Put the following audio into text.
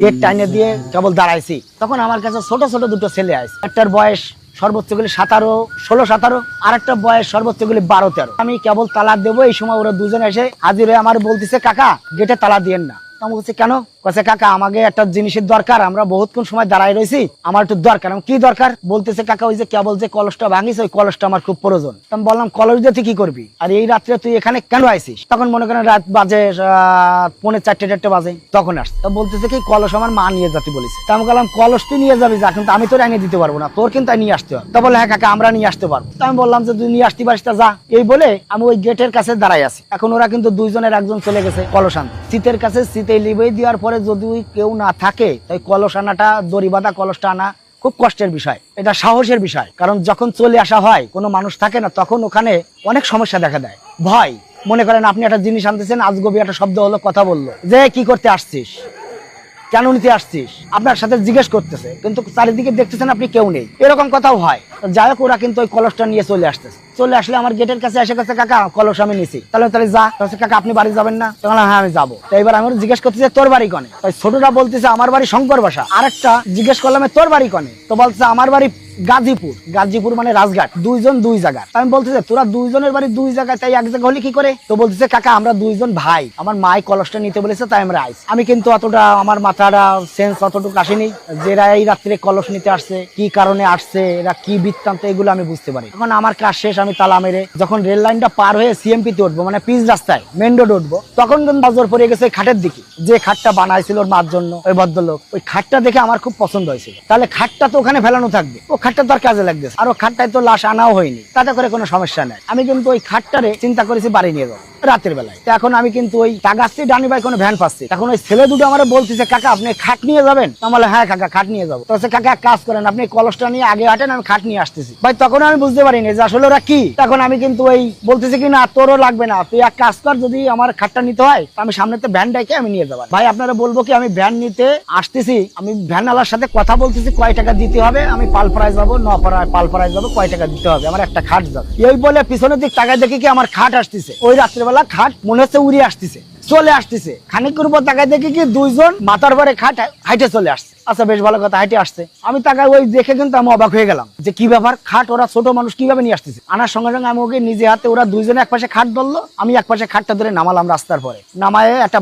Gate টাইনে দিয়ে কেবল দাঁড়াইছি, তখন আমার কাছে ছোট ছোট দুটো ছেলে আসে। একটার বয়স সর্বোচ্চ গুলি 16-17, আর একটা বয়স সর্বোচ্চ গুলি 12-13। আমি কেবল তালা দেবো, এই সময় ওরা দুজন এসে হাজির হয়ে আমার বলতেছে, কাকা গেটে তালা দিয়েন না। আমি বলছি কেন? কাছে কাকা আমাকে একটা জিনিসের দরকার, আমরা বহুতক্ষণ সময় দাঁড়াই রয়েছি, আমার একটু দরকার। আমি কি দরকার? বলতেছে কাকা ওই যে কেবল যে কলসটা ভাঙিস, ওই কলসটা আমার খুব প্রয়োজন। আমি বললাম কলস দিয়ে তুই কি করবি, আর এই রাত্রে তুই এখানে কেন আইছিস? তখন মনে করেন রাত বাজে 4:30 বাজে, তখন আসছে। তা বলতেছে কি কলস আমার মা নিয়ে যাতে বলেছে। তা আমি বললাম কলস তুই নিয়ে যাবি যা, কিন্তু আমি তোর এনে দিতে পারবো না, তোর কিন্তু নিয়ে আসতে হবে। তা বলে হ্যাঁ কাকা আমরা নিয়ে আসতে পারবো। তা আমি বললাম যে তুই নিয়ে আসতে পারিস তা যা। এই বলে আমি ওই গেটের কাছে দাঁড়াই আছি। এখন ওরা কিন্তু দুইজনের একজন চলে গেছে কলস আনতে। শীতের কাছে শীতে লিবে দেওয়ার পরে যদি কেউ না থাকে, তাই কলস আনাটা, দড়ি বাঁধা কলসটা আনা খুব কষ্টের বিষয়, এটা সাহসের বিষয়। কারণ যখন চলে আসা হয়, কোনো মানুষ থাকে না, তখন ওখানে অনেক সমস্যা দেখা দেয়। ভয়, মনে করেন আপনি একটা জিনিস আনতেছেন, আজগবি একটা শব্দ হলো, কথা বললো যে কি করতে আসছিস, কেন নিতে আসছিস, আপনার সাথে জিজ্ঞেস করতেছে, কিন্তু চারিদিকে দেখতেছেন আপনি কেউ নেই, এরকম কথাও হয়। যাই হোক ওরা কিন্তু ওই কলসটা নিয়ে চলে আসতেছে। চলে আসলে আমার গেটের কাছে এসে গেছে, কাকা কলস আমি নিছি। তাহলে যা। কাকা আপনি বাড়ি যাবেন না? হ্যাঁ আমি যাবো। তো এবার আমি জিজ্ঞেস করতেছে তোর বাড়ি কনে? তাই ছোটটা বলতেছে আমার বাড়ি শঙ্কর বাসা। আরেকটা জিজ্ঞেস করলাম তোর বাড়ি কনে? তো বলছে আমার বাড়ি গাজীপুর। গাজীপুর মানে রাজঘাট, দুইজন দুই জায়গা। আমি বলতেছে তোরা দুইজনের বাড়ি দুই জায়গায়, তাই এক জায়গা হলে কি করে? তো বলতেছে কাকা আমরা দুইজন ভাই, আমার মাই কলসটা নিতে বলেছে তাই আমরা আইছি। আমি কিন্তু অতটা আমার মাথাটা সেন্স অতটুকু আসেনি যে এরা এই রাত্রে কলস নিতে আসছে, কি কারণে আসছে, এরা কি বৃত্তান্ত, এগুলো আমি বুঝতে পারি। এখন আমার কাজ শেষ, আমি তালা মেরে যখন রেল লাইনটা পার হয়ে সিএমপি তে উঠবো, মানে পিচ রাস্তায় মেন রোড উঠবো, তখন কিন্তু নজর পড়ে গেছে খাটের দিকে, যে খাটটা বানাইছিল ওর মার জন্য ওই ভদ্রলোক। ওই খাটটা দেখে আমার খুব পছন্দ হয়েছিল। তাহলে খাটটা তো ওখানে ফেলানো থাকবে, ও খাটটা তো আর কাজে লাগতেছে, আর ও খাটটায় তো লাশ আনাও হয়নি, তাতে করে কোনো সমস্যা নাই। আমি কিন্তু ওই খাটটারে চিন্তা করেছি বাড়ি নিয়ে যাবো রাতের বেলায়। এখন আমি কিন্তু ওই টাগাচ্ছি ডানি ভাই কোনো ভ্যান পাচ্ছি। এখন ওই ছেলে দুটো আমার বলতেছে কাকা আপনি খাট নিয়ে যাবেন? আমার হ্যাঁ কাকা খাট নিয়ে যাবো। তো কাকা এক কাজ করেন, আপনি কলসটা নিয়ে আগে হাঁটেন, আমি খাট নিয়ে আসতেছি। ভাই তখন আমি বুঝতে পারিনি যে আসলে ওরা কি। তখন আমি কিন্তু ওই বলতেছি কি না তোরও লাগবে না, তুই এক কাজ কর, যদি আমার খাটটা নিতে হয় আমি সামনেতে ভ্যান ডাইকে আমি নিয়ে যাবো। ভাই আপনারা বলবো কি আমি ভ্যান নিতে আসতেছি, আমি ভ্যানওয়ালার সাথে কথা বলতেছি কয় টাকা দিতে হবে, আমি পালপাড়ায় যাবো, পালপাড়ায় যাবো, কয় টাকা দিতে হবে, আমার একটা খাট যাবে। এই বলে পিছনের দিক টাকায় দেখি কি আমার খাট আসতেছে। ওই রাত্রেবেলা খাট মনে হচ্ছে উড়ে আসতেছে, চলে আসতেছে। খানিকের উপর তাকায় দেখি কি দুইজন মাথার পরে খাট হাইটে চলে আসছে। আচ্ছা বেশ ভালো কথা, হাইটে আসছে। আমি তাকায় ওই দেখে কিন্তু আমি অবাক হয়ে গেলাম যে কি ব্যাপার, খাট ওরা ছোট মানুষ কিভাবে নিয়ে আসতেছে। আনার সঙ্গে সঙ্গে আমি ওকে নিজে হাতে, ওরা দুইজনে এক পাশে খাট ধরলো, আমি এক পাশে খাটটা ধরে নামালাম রাস্তার পরে। নামায় একটা